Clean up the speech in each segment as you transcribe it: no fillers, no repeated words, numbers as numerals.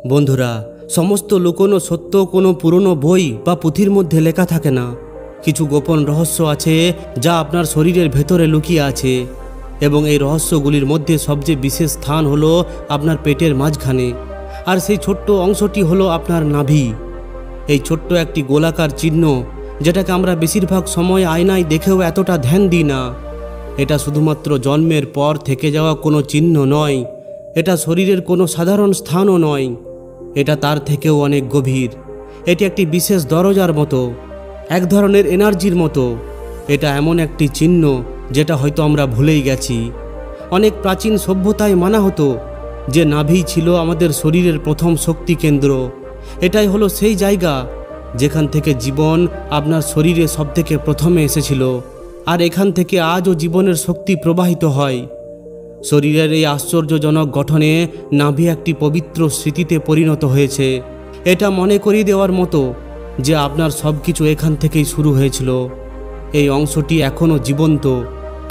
বন্ধুরা, সমস্ত লুকোনো সত্য কোনো পুরনো বই বা পুঁথির মধ্যে লেখা থাকে না। কিছু গোপন রহস্য আছে যা আপনার শরীরের ভেতরে লুকিয়ে আছে, এবং এই রহস্যগুলির মধ্যে সবচেয়ে বিশেষ স্থান হলো আপনার পেটের মাঝখানে, আর সেই ছোট্ট অংশটি হলো আপনার নাভি। এই ছোট্ট একটি গোলাকার চিহ্ন, যেটাকে আমরা বেশিরভাগ সময় আয়নায় দেখেও এতটা ধ্যান দিই না। এটা শুধুমাত্র জন্মের পর থেকে যাওয়া কোনো চিহ্ন নয়, এটা শরীরের কোনো সাধারণ স্থানও নয়, এটা তার থেকেও অনেক গভীর। এটি একটি বিশেষ দরজার মতো, এক ধরনের এনার্জির মতো। এটা এমন একটি চিহ্ন যেটা হয়তো আমরা ভুলেই গেছি। অনেক প্রাচীন সভ্যতায় মানা হতো যে নাভি ছিল আমাদের শরীরের প্রথম শক্তি কেন্দ্র। এটাই হলো সেই জায়গা যেখান থেকে জীবন আপনার শরীরে সবথেকে প্রথমে এসেছিল, আর এখান থেকে আজও জীবনের শক্তি প্রবাহিত হয়। শরীরের এই আশ্চর্যজনক গঠনে নাভি একটি পবিত্র স্মৃতিতে পরিণত হয়েছে। এটা মনে করিয়ে দেওয়ার মতো যে আপনার সব কিছু এখান থেকেই শুরু হয়েছিল। এই অংশটি এখনও জীবন্ত,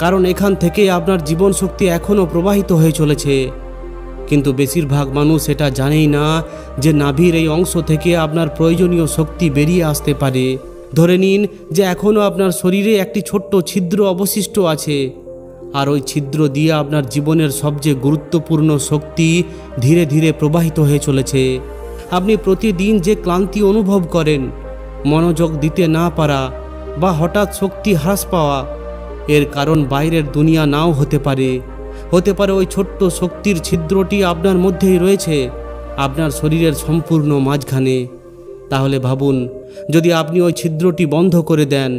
কারণ এখান থেকেই আপনার জীবন শক্তি এখনও প্রবাহিত হয়ে চলেছে। কিন্তু বেশিরভাগ মানুষ এটা জানেই না যে নাভির এই অংশ থেকে আপনার প্রয়োজনীয় শক্তি বেরিয়ে আসতে পারে। ধরে নিন যে এখনও আপনার শরীরে একটি ছোট্ট ছিদ্র অবশিষ্ট আছে, আর ওই ছিদ্র দিয়ে আপনার জীবনের সবচেয়ে গুরুত্বপূর্ণ শক্তি ধীরে ধীরে প্রবাহিত হয়ে চলেছে। আপনি প্রতিদিন যে ক্লান্তি অনুভব করেন, মনোযোগ দিতে না পারা বা হঠাৎ শক্তি হ্রাস পাওয়া, এর কারণ বাইরের দুনিয়া নাও হতে পারে ওই ছোট্ট শক্তির ছিদ্রটি আপনার মধ্যেই রয়েছে, আপনার শরীরের সম্পূর্ণ মাঝখানে। তাহলে ভাবুন, যদি আপনি ওই ছিদ্রটি বন্ধ করে দেন,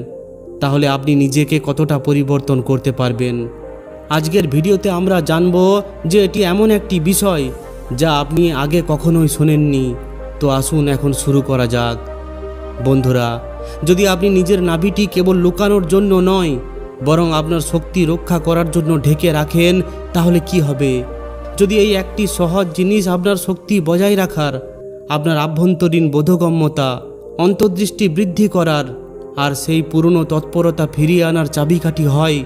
তাহলে আপনি নিজেকে কতটা পরিবর্তন করতে পারবেন। আজকের ভিডিওতে আমরা জানব যে এটি এমন একটি বিষয় যা আপনি আগে কখনোই শোনেননি। তো আসুন এখন শুরু করা যাক। বন্ধুরা, যদি আপনি নিজের নাভিটি কেবল লুকানোর জন্য নয়, বরং আপনার শক্তি রক্ষা করার জন্য ঢেকে রাখেন, তাহলে কি হবে? যদি এই একটি সহজ জিনিস আপনার শক্তি বজায় রাখার, আপনার আভ্যন্তরীণ বোধগম্যতা, অন্তর্দৃষ্টি বৃদ্ধি করার আর সেই পুরনো তৎপরতা ফিরিয়ে আনার চাবিকাঠি হয়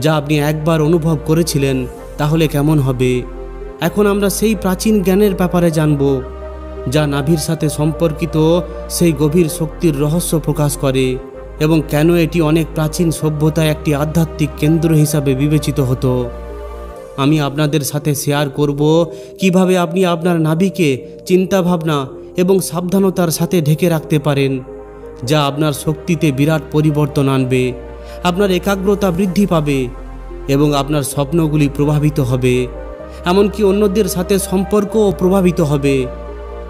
যা আপনি একবার অনুভব করেছিলেন, তাহলে কেমন হবে? এখন আমরা সেই প্রাচীন জ্ঞানের ব্যাপারে জানব যা নাভির সাথে সম্পর্কিত সেই গভীর শক্তির রহস্য প্রকাশ করে, এবং কেন এটি অনেক প্রাচীন সভ্যতায় একটি আধ্যাত্মিক কেন্দ্র হিসাবে বিবেচিত হতো। আমি আপনাদের সাথে শেয়ার করব কিভাবে আপনি আপনার নাভিকে চিন্তাভাবনা এবং সাবধানতার সাথে ঢেকে রাখতে পারেন, যা আপনার শক্তিতে বিরাট পরিবর্তন আনবে, আপনার একাগ্রতা বৃদ্ধি পাবে এবং আপনার স্বপ্নগুলি প্রভাবিত হবে, এমনকি অন্যদের সাথে সম্পর্কও প্রভাবিত হবে।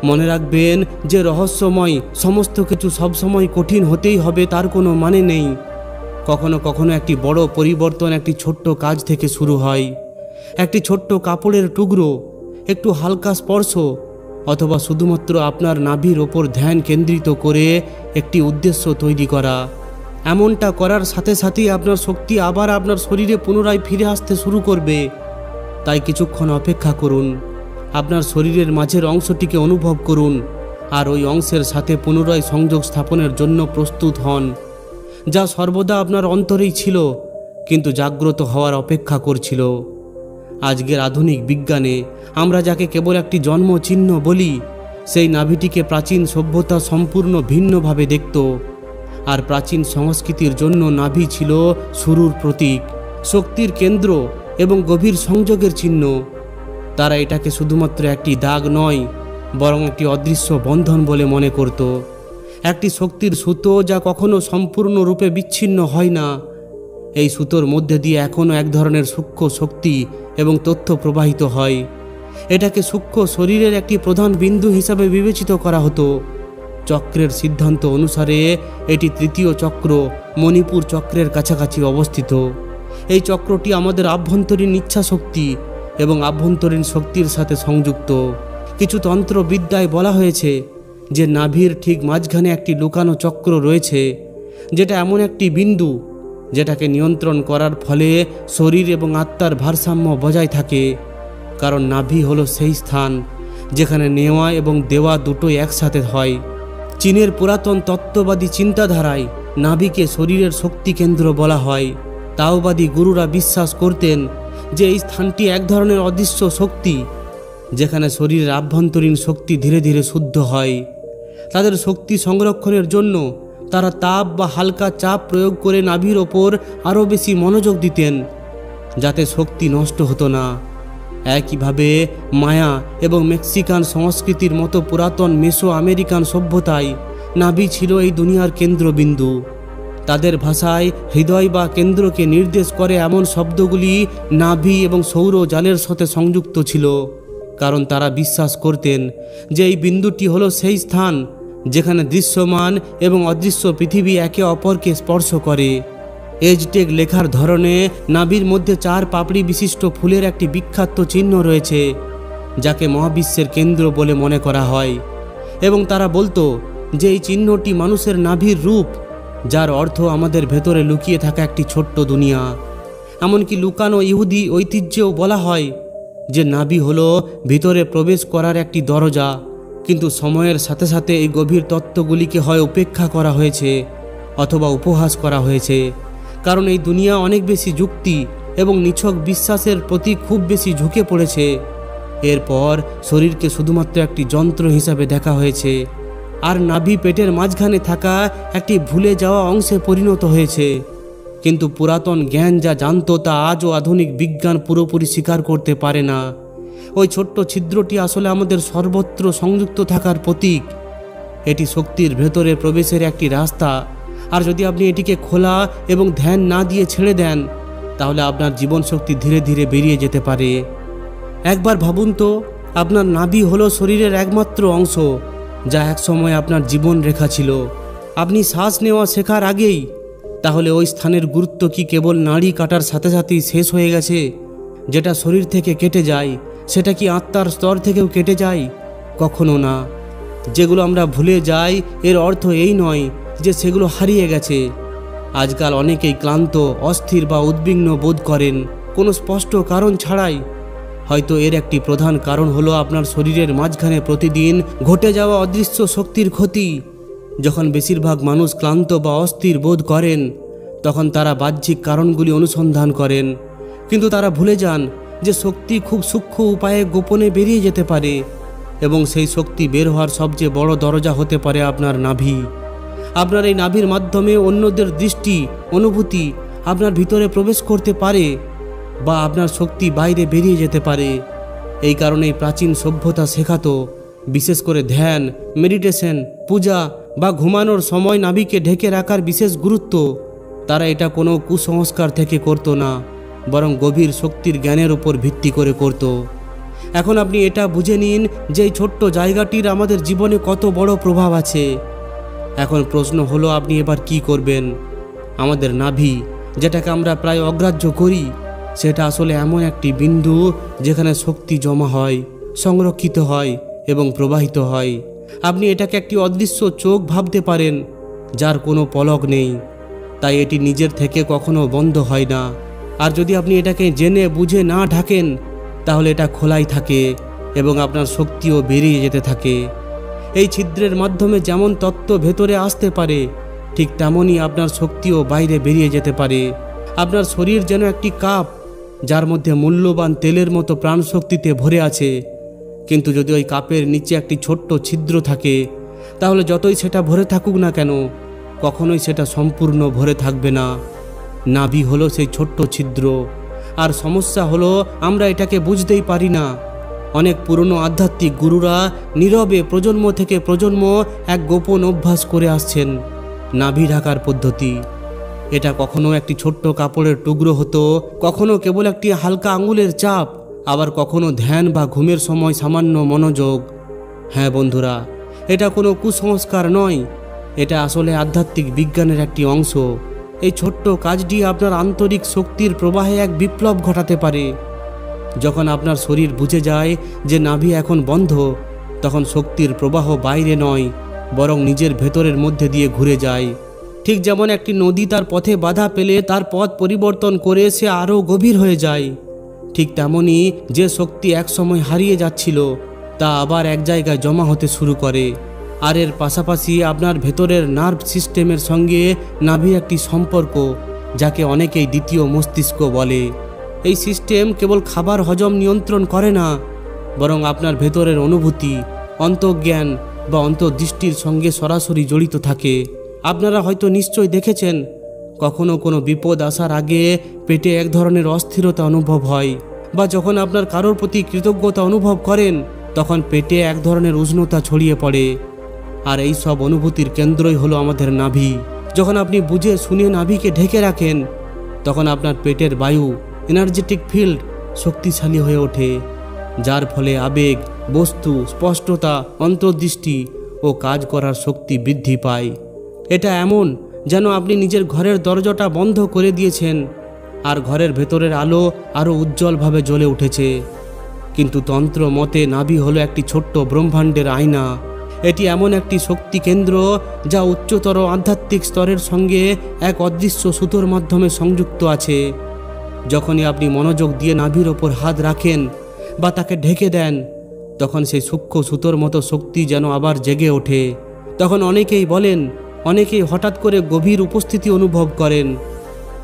মনে রাখবেন যে রহস্যময় সমস্ত কিছু সবসময় কঠিন হতেই হবে তার কোনো মানে নেই। কখনো কখনো একটি বড় পরিবর্তন একটি ছোট্ট কাজ থেকে শুরু হয়। একটি ছোট্ট কাপড়ের টুকরো, একটু হালকা স্পর্শ, অথবা শুধুমাত্র আপনার নাভির ওপর ধ্যান কেন্দ্রিত করে একটি উদ্দেশ্য তৈরি করা। এমনটা করার সাথে সাথেই আপনার শক্তি আবার আপনার শরীরে পুনরায় ফিরে আসতে শুরু করবে। তাই কিছুক্ষণ অপেক্ষা করুন, আপনার শরীরের মাঝের অংশটিকে অনুভব করুন, আর ওই অংশের সাথে পুনরায় সংযোগ স্থাপনের জন্য প্রস্তুত হন, যা সর্বদা আপনার অন্তরেই ছিল কিন্তু জাগ্রত হওয়ার অপেক্ষা করছিল। আজকের আধুনিক বিজ্ঞানে আমরা যাকে কেবল একটি জন্ম চিহ্ন বলি, সেই নাভিটিকে প্রাচীন সভ্যতা সম্পূর্ণ ভিন্নভাবে দেখত। আর প্রাচীন সংস্কৃতির জন্য নাভি ছিল শুরুর প্রতীক, শক্তির কেন্দ্র এবং গভীর সংযোগের চিহ্ন। তারা এটাকে শুধুমাত্র একটি দাগ নয়, বরং একটি অদৃশ্য বন্ধন বলে মনে করত, একটি শক্তির সুতো যা কখনো সম্পূর্ণরূপে বিচ্ছিন্ন হয় না। এই সুতোর মধ্যে দিয়ে এখনও এক ধরনের সূক্ষ্ম শক্তি এবং তথ্য প্রবাহিত হয়। এটাকে সূক্ষ্ম শরীরের একটি প্রধান বিন্দু হিসাবে বিবেচিত করা হতো। চক্রের সিদ্ধান্ত অনুসারে এটি তৃতীয় চক্র, মণিপুর চক্রের কাছাকাছি অবস্থিত। এই চক্রটি আমাদের আভ্যন্তরীণ ইচ্ছা শক্তি এবং আভ্যন্তরীণ শক্তির সাথে সংযুক্ত। কিছু তন্ত্রবিদ্যায় বলা হয়েছে যে নাভির ঠিক মাঝখানে একটি লুকানো চক্র রয়েছে, যেটা এমন একটি বিন্দু যেটাকে নিয়ন্ত্রণ করার ফলে শরীর এবং আত্মার ভারসাম্য বজায় থাকে। কারণ নাভি হলো সেই স্থান যেখানে নেওয়া এবং দেওয়া দুটোই একসাথে হয়। চীনের পুরাতন তত্ত্ববাদী চিন্তাধারায় নাভিকে শরীরের শক্তি কেন্দ্র বলা হয়। তাওবাদী গুরুরা বিশ্বাস করতেন যে এই স্থানটি এক ধরনের অদৃশ্য শক্তি যেখানে শরীরের আভ্যন্তরীণ শক্তি ধীরে ধীরে শুদ্ধ হয়। তাদের শক্তি সংরক্ষণের জন্য তারা তাপ বা হালকা চাপ প্রয়োগ করে নাভির ওপর আরও বেশি মনোযোগ দিতেন, যাতে শক্তি নষ্ট হতো না। একইভাবে মায়া এবং মেক্সিকান সংস্কৃতির মতো পুরাতন মেসো আমেরিকান সভ্যতায় নাভি ছিল এই দুনিয়ার কেন্দ্রবিন্দু। তাদের ভাষায় হৃদয় বা কেন্দ্রকে নির্দেশ করে এমন শব্দগুলি নাভি এবং সৌর জালের সাথে সংযুক্ত ছিল, কারণ তারা বিশ্বাস করতেন যে এই বিন্দুটি হলো সেই স্থান যেখানে দৃশ্যমান এবং অদৃশ্য পৃথিবী একে অপরকে স্পর্শ করে। এজটেক লেখার ধরনে নাভির মধ্যে 4 পাপড়ি বিশিষ্ট ফুলের একটি বিখ্যাত চিহ্ন রয়েছে, যাকে মহাবিশ্বের কেন্দ্র বলে মনে করা হয়। এবং তারা বলতো যে এই চিহ্নটি মানুষের নাভির রূপ, যার অর্থ আমাদের ভেতরে লুকিয়ে থাকা একটি ছোট্ট দুনিয়া। এমনকি লুকানো ইহুদি ঐতিহ্যেও বলা হয় যে নাভি হলো ভিতরে প্রবেশ করার একটি দরজা। কিন্তু সময়ের সাথে সাথে এই গভীর তত্ত্বগুলিকে হয় উপেক্ষা করা হয়েছে অথবা উপহাস করা হয়েছে, কারণ এই দুনিয়া অনেক বেশি যুক্তি এবং নিছক বিশ্বাসের প্রতি খুব বেশি ঝুঁকে পড়েছে। এরপর শরীরকে শুধুমাত্র একটি যন্ত্র হিসাবে দেখা হয়েছে, আর নাভি পেটের মাঝখানে থাকা একটি ভুলে যাওয়া অংশে পরিণত হয়েছে। কিন্তু পুরাতন জ্ঞান যা জানতো তা আজও আধুনিক বিজ্ঞান পুরোপুরি স্বীকার করতে পারে না। ওই ছোট্ট ছিদ্রটি আসলে আমাদের সর্বত্র সংযুক্ত থাকার প্রতীক। এটি শক্তির ভেতরে প্রবেশের একটি রাস্তা, আর যদি আপনি এটিকে খোলা এবং ধ্যান না দিয়ে ছেড়ে দেন, তাহলে আপনার জীবন শক্তি ধীরে ধীরে বেরিয়ে যেতে পারে। একবার ভাবুন তো, আপনার নাভি হলো শরীরের একমাত্র অংশ যা একসময় আপনার জীবন রেখা ছিল। আপনি শ্বাস নেওয়া শেখার আগেই তাহলে ওই স্থানের গুরুত্ব কি কেবল নাড়ি কাটার সাথে সাথেই শেষ হয়ে গেছে? যেটা শরীর থেকে কেটে যায় সেটা কি আত্মার স্তর থেকেও কেটে যায়? কখনো না। যেগুলো আমরা ভুলে যাই এর অর্থ এই নয় যে সেগুলো হারিয়ে গেছে। আজকাল অনেকেই ক্লান্ত, অস্থির বা উদ্বিগ্ন বোধ করেন কোনো স্পষ্ট কারণ ছাড়াই। হয়তো এর একটি প্রধান কারণ হলো আপনার শরীরের মাঝখানে প্রতিদিন ঘটে যাওয়া অদৃশ্য শক্তির ক্ষতি। যখন বেশিরভাগ মানুষ ক্লান্ত বা অস্থির বোধ করেন, তখন তারা বাহ্যিক কারণগুলি অনুসন্ধান করেন, কিন্তু তারা ভুলে যান যে শক্তি খুব সূক্ষ্ম উপায়ে গোপনে বেরিয়ে যেতে পারে, এবং সেই শক্তি বের হওয়ার সবচেয়ে বড় দরজা হতে পারে আপনার নাভি। আপনার এই নাভির মাধ্যমে অন্যদের দৃষ্টি, অনুভূতি আপনার ভিতরে প্রবেশ করতে পারে, বা আপনার শক্তি বাইরে বেরিয়ে যেতে পারে। এই কারণেই প্রাচীন সভ্যতা শেখাতো, বিশেষ করে ধ্যান, মেডিটেশন, পূজা বা ঘুমানোর সময় নাভিকে ঢেকে রাখার বিশেষ গুরুত্ব। তারা এটা কোনো কুসংস্কার থেকে করত না, বরং গভীর শক্তির জ্ঞানের উপর ভিত্তি করে করত। এখন আপনি এটা বুঝে নিন যে এই ছোট্ট জায়গাটির আমাদের জীবনে কত বড় প্রভাব আছে। এখন প্রশ্ন হলো, আপনি এবার কি করবেন? আমাদের নাভি, যেটাকে আমরা প্রায় অগ্রাহ্য করি, সেটা আসলে এমন একটি বিন্দু যেখানে শক্তি জমা হয়, সংরক্ষিত হয় এবং প্রবাহিত হয়। আপনি এটাকে একটি অদৃশ্য চোখ ভাবতে পারেন, যার কোনো পলক নেই, তাই এটি নিজের থেকে কখনো বন্ধ হয় না। আর যদি আপনি এটাকে জেনে বুঝে না ঢাকেন, তাহলে এটা খোলাই থাকে এবং আপনার শক্তিও বেরিয়ে যেতে থাকে। এই ছিদ্রের মাধ্যমে যেমন তত্ত্ব ভেতরে আসতে পারে, ঠিক তেমনই আপনার শক্তিও বাইরে বেরিয়ে যেতে পারে। আপনার শরীর যেন একটি কাপ, যার মধ্যে মূল্যবান তেলের মতো প্রাণশক্তিতে ভরে আছে, কিন্তু যদি ওই কাপের নিচে একটি ছোট্ট ছিদ্র থাকে, তাহলে যতই সেটা ভরে থাকুক না কেন, কখনোই সেটা সম্পূর্ণ ভরে থাকবে না। নাভি হলো সেই ছোট্ট ছিদ্র, আর সমস্যা হলো আমরা এটাকে বুঝতেই পারি না। অনেক পুরনো আধ্যাত্মিক গুরুরা নীরবে প্রজন্ম থেকে প্রজন্ম এক গোপন অভ্যাস করে আসছেন, নাভি ঢাকার পদ্ধতি। এটা কখনো একটি ছোট্ট কাপড়ের টুকরো হতো, কখনো কেবল একটি হালকা আঙুলের চাপ, আবার কখনো ধ্যান বা ঘুমের সময় সামান্য মনোযোগ। হ্যাঁ বন্ধুরা, এটা কোনো কুসংস্কার নয়, এটা আসলে আধ্যাত্মিক বিজ্ঞানের একটি অংশ। এই ছোট্ট কাজটি আপনার আন্তরিক শক্তির প্রবাহে এক বিপ্লব ঘটাতে পারে। যখন আপনার শরীর বুঝে যায় যে নাভি এখন বন্ধ, তখন শক্তির প্রবাহ বাইরে নয়, বরং নিজের ভেতরের মধ্যে দিয়ে ঘুরে যায়। ঠিক যেমন একটি নদী তার পথে বাধা পেলে তার পথ পরিবর্তন করে সে আরও গভীর হয়ে যায়, ঠিক তেমনই যে শক্তি একসময় হারিয়ে যাচ্ছিল তা আবার এক জায়গায় জমা হতে শুরু করে। আর এর পাশাপাশি আপনার ভেতরের নার্ভ সিস্টেমের সঙ্গে নাভির একটি সম্পর্ক, যাকে অনেকেই দ্বিতীয় মস্তিষ্ক বলে। এই সিস্টেম কেবল খাবার হজম নিয়ন্ত্রণ করে না, বরং আপনার ভেতরের অনুভূতি, অন্তর্জ্ঞান বা অন্তর্দৃষ্টির সঙ্গে সরাসরি জড়িত থাকে। আপনারা হয়তো নিশ্চয় দেখেছেন, কখনো কোনো বিপদ আসার আগে পেটে এক ধরনের অস্থিরতা অনুভব হয়, বা যখন আপনার কারোর প্রতি কৃতজ্ঞতা অনুভব করেন তখন পেটে এক ধরনের উষ্ণতা ছড়িয়ে পড়ে। আর এই সব অনুভূতির কেন্দ্রই হলো আমাদের নাভি। যখন আপনি বুঝে শুনে নাভিকে ঢেকে রাখেন তখন আপনার পেটের বায়ু, এনার্জেটিক ফিল্ড শক্তিশালী হয়ে ওঠে, যার ফলে আবেগ, বস্তু, স্পষ্টতা, অন্তর্দৃষ্টি ও কাজ করার শক্তি বৃদ্ধি পায়। এটা এমন যেন আপনি নিজের ঘরের দরজাটা বন্ধ করে দিয়েছেন আর ঘরের ভেতরের আলো আরও উজ্জ্বলভাবে জ্বলে উঠেছে। কিন্তু তন্ত্র মতে নাভি হলো একটি ছোট্ট ব্রহ্মাণ্ডের আয়না। এটি এমন একটি শক্তি কেন্দ্র যা উচ্চতর আধ্যাত্মিক স্তরের সঙ্গে এক অদৃশ্য সুতোর মাধ্যমে সংযুক্ত আছে। যখনই আপনি মনোযোগ দিয়ে নাভির ওপর হাত রাখেন বা তাকে ঢেকে দেন তখন সেই সূক্ষ্ম সুতোর মতো শক্তি যেন আবার জেগে ওঠে। তখন অনেকেই হঠাৎ করে গভীর উপস্থিতি অনুভব করেন,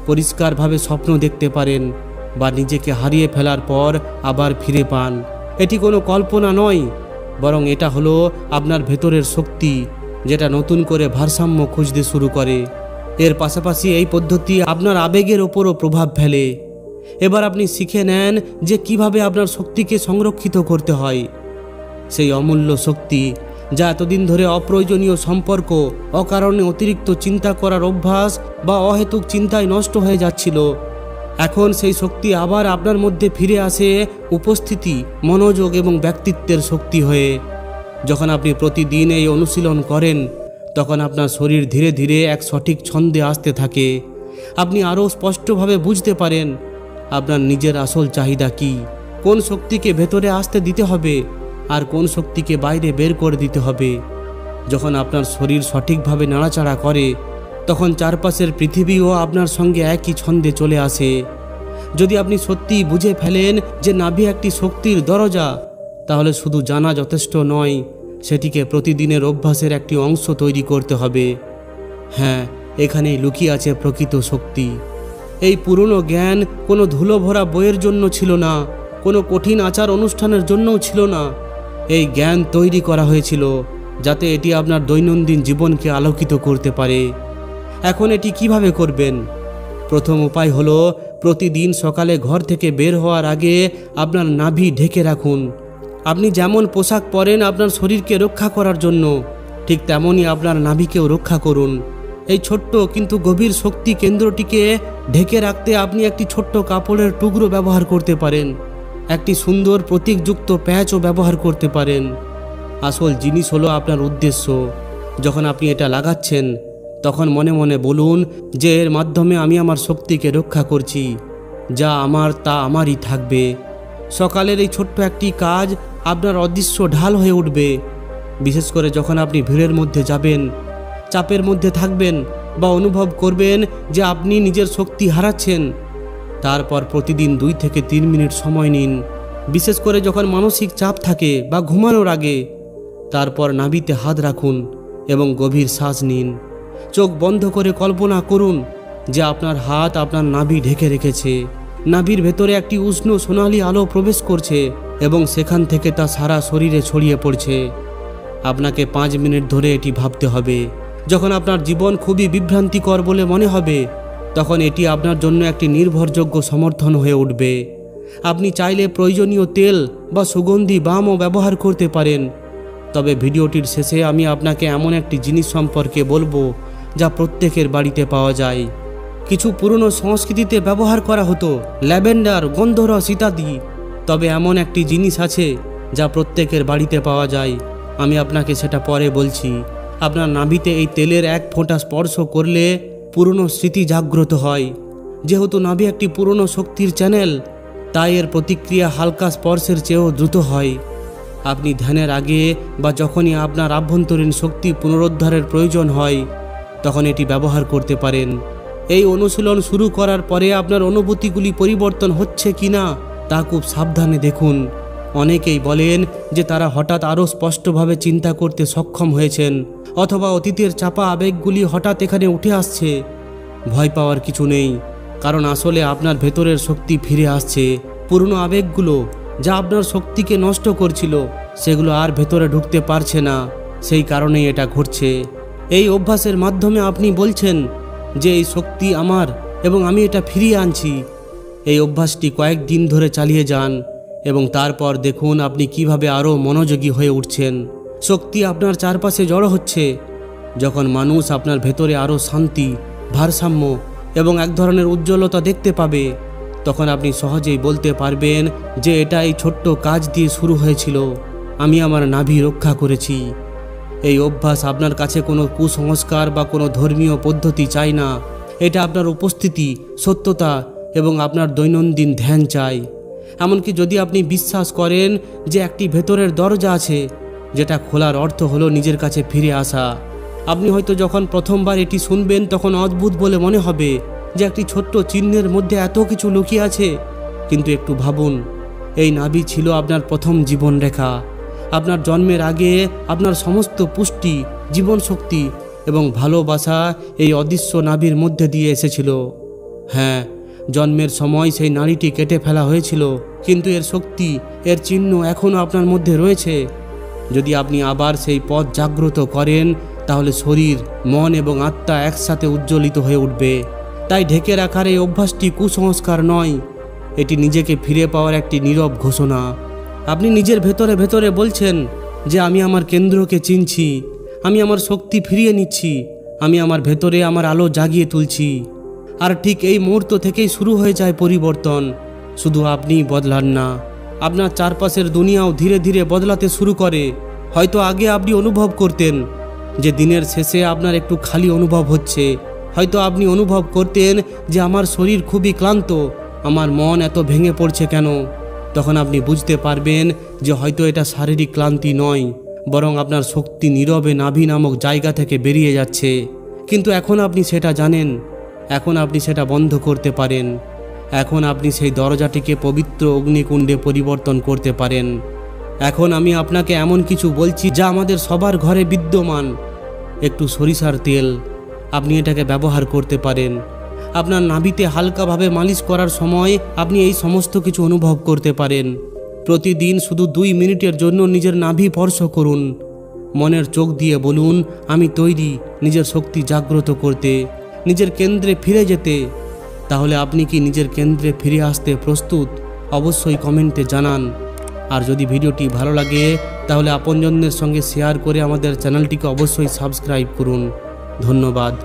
পরিষ্কারভাবে স্বপ্ন দেখতে পারেন বা নিজেকে হারিয়ে ফেলার পর আবার ফিরে পান। এটি কোনো কল্পনা নয়, বরং এটা হলো আপনার ভেতরের শক্তি যেটা নতুন করে ভারসাম্য খুঁজতে শুরু করে। এর পাশাপাশি এই পদ্ধতি আপনার আবেগের ওপরও প্রভাব ফেলে। এবার আপনি শিখে নেন যে কিভাবে আপনার শক্তিকে সংরক্ষিত করতে হয়। সেই অমূল্য শক্তি যা এতদিন ধরে অপ্রয়োজনীয় সম্পর্ক, অকারণে অতিরিক্ত চিন্তা করার অভ্যাস বা অহেতুক চিন্তায় নষ্ট হয়ে যাচ্ছিল, এখন সেই শক্তি আবার আপনার মধ্যে ফিরে আসে উপস্থিতি, মনোযোগ এবং ব্যক্তিত্বের শক্তি হয়ে। যখন আপনি প্রতিদিন এই অনুশীলন করেন তখন আপনার শরীর ধীরে ধীরে এক সঠিক ছন্দে আসতে থাকে। আপনি আরও স্পষ্টভাবে বুঝতে পারেন আপনার নিজের আসল চাহিদা কী, কোন শক্তিকে ভেতরে আসতে দিতে হবে আর কোন শক্তিকে বাইরে বের করে দিতে হবে। যখন আপনার শরীর সঠিকভাবে নাড়াচাড়া করে তখন চারপাশের পৃথিবীও আপনার সঙ্গে একই ছন্দে চলে আসে। যদি আপনি সত্যিই বুঝে ফেলেন যে নাভি একটি শক্তির দরজা, তাহলে শুধু জানা যথেষ্ট নয়, সেটিকে প্রতিদিনের অভ্যাসের একটি অংশ তৈরি করতে হবে। হ্যাঁ, এখানেই লুকিয়ে আছে প্রকৃত শক্তি। এই পুরনো জ্ঞান কোনো ধুলো ভরা বইয়ের জন্য ছিল না, কোনো কঠিন আচার অনুষ্ঠানের জন্যও ছিল না। এই জ্ঞান তৈরি করা হয়েছিল যাতে এটি আপনার দৈনন্দিন জীবনকে আলোকিত করতে পারে। এখন এটি কিভাবে করবেন? প্রথম উপায় হলো প্রতিদিন সকালে ঘর থেকে বের হওয়ার আগে আপনার নাভি ঢেকে রাখুন। আপনি যেমন পোশাক পরেন আপনার শরীরকে রক্ষা করার জন্য, ঠিক তেমনই আপনার নাভিকেও রক্ষা করুন। এই ছোট্ট কিন্তু গভীর শক্তি কেন্দ্রটিকে ঢেকে রাখতে আপনি একটি ছোট্ট কাপড়ের টুকরো ব্যবহার করতে পারেন, একটি সুন্দর প্রতীকযুক্ত প্যাচও ব্যবহার করতে পারেন। আসল জিনিস হলো আপনার উদ্দেশ্য। যখন আপনি এটা লাগাচ্ছেন তখন মনে মনে বলুন যে এর মাধ্যমে আমি আমার শক্তিকে রক্ষা করছি, যা আমার তা আমারই থাকবে। সকালের এই ছোট্ট একটি কাজ আপনার অদৃশ্য ঢাল হয়ে উঠবে, বিশেষ করে যখন আপনি ভিড়ের মধ্যে যাবেন, চাপের মধ্যে থাকবেন বা অনুভব করবেন যে আপনি নিজের শক্তি হারাচ্ছেন। তারপর প্রতিদিন 2 থেকে 3 মিনিট সময় নিন, বিশেষ করে যখন মানসিক চাপ থাকে বা ঘুমানোর আগে। তারপর নাভিতে হাত রাখুন এবং গভীর শ্বাস নিন। চোখ বন্ধ করে কল্পনা করুন যে আপনার হাত আপনার নাভি ঢেকে রেখেছে। নাভির ভেতরে একটি উষ্ণ সোনালী আলো প্রবেশ করছে এবং সেখান থেকে তা সারা শরীরে ছড়িয়ে পড়ছে। আপনাকে 5 মিনিট ধরে এটি ভাবতে হবে। যখন আপনার জীবন খুবই বিভ্রান্তিকর বলে মনে হবে তখন এটি আপনার জন্য একটি নির্ভরযোগ্য সমর্থন হয়ে উঠবে। আপনি চাইলে প্রয়োজনীয় তেল বা সুগন্ধি বামও ব্যবহার করতে পারেন। তবে ভিডিওটির শেষে আমি আপনাকে এমন একটি জিনিস সম্পর্কে বলবো যা প্রত্যেকের বাড়িতে পাওয়া যায়। কিছু পুরনো সংস্কৃতিতে ব্যবহার করা হতো ল্যাভেন্ডার, গন্ধরস ইত্যাদি। তবে এমন একটি জিনিস আছে যা প্রত্যেকের বাড়িতে পাওয়া যায়। আমি আপনাকে সেটা পরে বলছি। আপনার নাভিতে এই তেলের এক ফোঁটা স্পর্শ করলে পুরনো স্মৃতি জাগ্রত হয়। যেহেতু নাভি একটি পুরনো শক্তির চ্যানেল, তাই এর প্রতিক্রিয়া হালকা স্পর্শের চেয়েও দ্রুত হয়। আপনি ধ্যানের আগে বা যখনই আপনার আভ্যন্তরীণ শক্তি পুনরুদ্ধারের প্রয়োজন হয় তখন এটি ব্যবহার করতে পারেন। এই অনুশীলন শুরু করার পরে আপনার অনুভূতিগুলি পরিবর্তন হচ্ছে কিনা তা খুব সাবধানে দেখুন। অনেকেই বলেন যে তারা হঠাৎ আরও স্পষ্টভাবে চিন্তা করতে সক্ষম হয়েছেন, অথবা অতীতের চাপা আবেগগুলি হঠাৎ এখানে উঠে আসছে। ভয় পাওয়ার কিছু নেই, কারণ আসলে আপনার ভেতরের শক্তি ফিরে আসছে। পুরনো আবেগগুলো, যা আপনার শক্তিকে নষ্ট করছিল সেগুলো আর ভেতরে ঢুকতে পারছে না, সেই কারণেই এটা ঘটছে। এই অভ্যাসের মাধ্যমে আপনি বলছেন যে এই শক্তি আমার এবং আমি এটা ফিরিয়ে আনছি। এই অভ্যাসটি কয়েকদিন ধরে চালিয়ে যান এবং তারপর দেখুন আপনি কিভাবে আরও মনোযোগী হয়ে উঠছেন। শক্তি আপনার চারপাশে জড়ো হচ্ছে। যখন মানুষ আপনার ভেতরে আরও শান্তি, ভারসাম্য এবং এক ধরনের উজ্জ্বলতা দেখতে পাবে, তখন আপনি সহজেই বলতে পারবেন যে এটা এই ছোট্ট কাজ দিয়ে শুরু হয়েছিল, আমি আমার নাভি রক্ষা করেছি। এই অভ্যাস আপনার কাছে কোনো কুসংস্কার বা কোনো ধর্মীয় পদ্ধতি চাই না। এটা আপনার উপস্থিতি, সত্যতা এবং আপনার দৈনন্দিন ধ্যান চাই। এমনকি যদি আপনি বিশ্বাস করেন যে একটি ভেতরের দরজা আছে যেটা খোলার অর্থ হলো নিজের কাছে ফিরে আসা। আপনি হয়তো যখন প্রথমবার এটি শুনবেন তখন অদ্ভুত বলে মনে হবে যে একটি ছোট্ট চিহ্নের মধ্যে এত কিছু লুকিয়ে আছে, কিন্তু একটু ভাবুন, এই নাভি ছিল আপনার প্রথম জীবনরেখা। আপনার জন্মের আগে আপনার সমস্ত পুষ্টি, জীবনশক্তি এবং ভালোবাসা এই অদৃশ্য নাভির মধ্যে দিয়ে এসেছিল। হ্যাঁ, জন্মের সময় সেই নাড়িটি কেটে ফেলা হয়েছিল, কিন্তু এর শক্তি, এর চিহ্ন এখনও আপনার মধ্যে রয়েছে। যদি আপনি আবার সেই পথ জাগ্রত করেন তাহলে শরীর, মন এবং আত্মা একসাথে উজ্জ্বলিত হয়ে উঠবে। তাই ঢেকে রাখার এই অভ্যাসটি কুসংস্কার নয়, এটি নিজেকে ফিরে পাওয়ার একটি নীরব ঘোষণা। আপনি নিজের ভেতরে ভেতরে বলছেন যে আমি আমার কেন্দ্রকে চিনছি, আমি আমার শক্তি ফিরিয়ে নিচ্ছি, আমি আমার ভেতরে আমার আলো জাগিয়ে তুলছি। আর ঠিক এই মুহূর্ত থেকেই শুরু হয়ে যায় পরিবর্তন। শুধু আপনিই বদলান না, আপনার চারপাশের দুনিয়াও ধীরে ধীরে বদলাতে শুরু করে। হয়তো আগে আপনি অনুভব করতেন যে দিনের শেষে আপনার একটু খালি অনুভব হচ্ছে। হয়তো আপনি অনুভব করতেন যে আমার শরীর খুবই ক্লান্ত, আমার মন এত ভেঙে পড়ছে কেন। তখন আপনি বুঝতে পারবেন যে হয়তো এটা শারীরিক ক্লান্তি নয়, বরং আপনার শক্তি নীরবে নাভি নামক জায়গা থেকে বেরিয়ে যাচ্ছে। কিন্তু এখন আপনি সেটা জানেন, এখন আপনি সেটা বন্ধ করতে পারেন। এখন আপনি সেই দরজাটিকে পবিত্র অগ্নিকুণ্ডে পরিবর্তন করতে পারেন। এখন আমি আপনাকে এমন কিছু বলছি যা আমাদের সবার ঘরে বিদ্যমান। একটু সরিষার তেল, আপনি এটাকে ব্যবহার করতে পারেন। আপনার নাভিতে হালকাভাবে মালিশ করার সময় আপনি এই সমস্ত কিছু অনুভব করতে পারেন। প্রতিদিন শুধু 2 মিনিটের জন্য নিজের নাভি স্পর্শ করুন। মনের চোখ দিয়ে বলুন, আমি তৈরি নিজের শক্তি জাগ্রত করতে, নিজের কেন্দ্রে ফিরে যেতে। তাহলে আপনি কি নিজের কেন্দ্রে ফিরে আসতে প্রস্তুত? অবশ্যই কমেন্টে জানান। আর যদি ভিডিওটি ভালো লাগে তাহলে আপনজনদের সঙ্গে শেয়ার করে আমাদের চ্যানেলটিকে অবশ্যই সাবস্ক্রাইব করুন। ধন্যবাদ।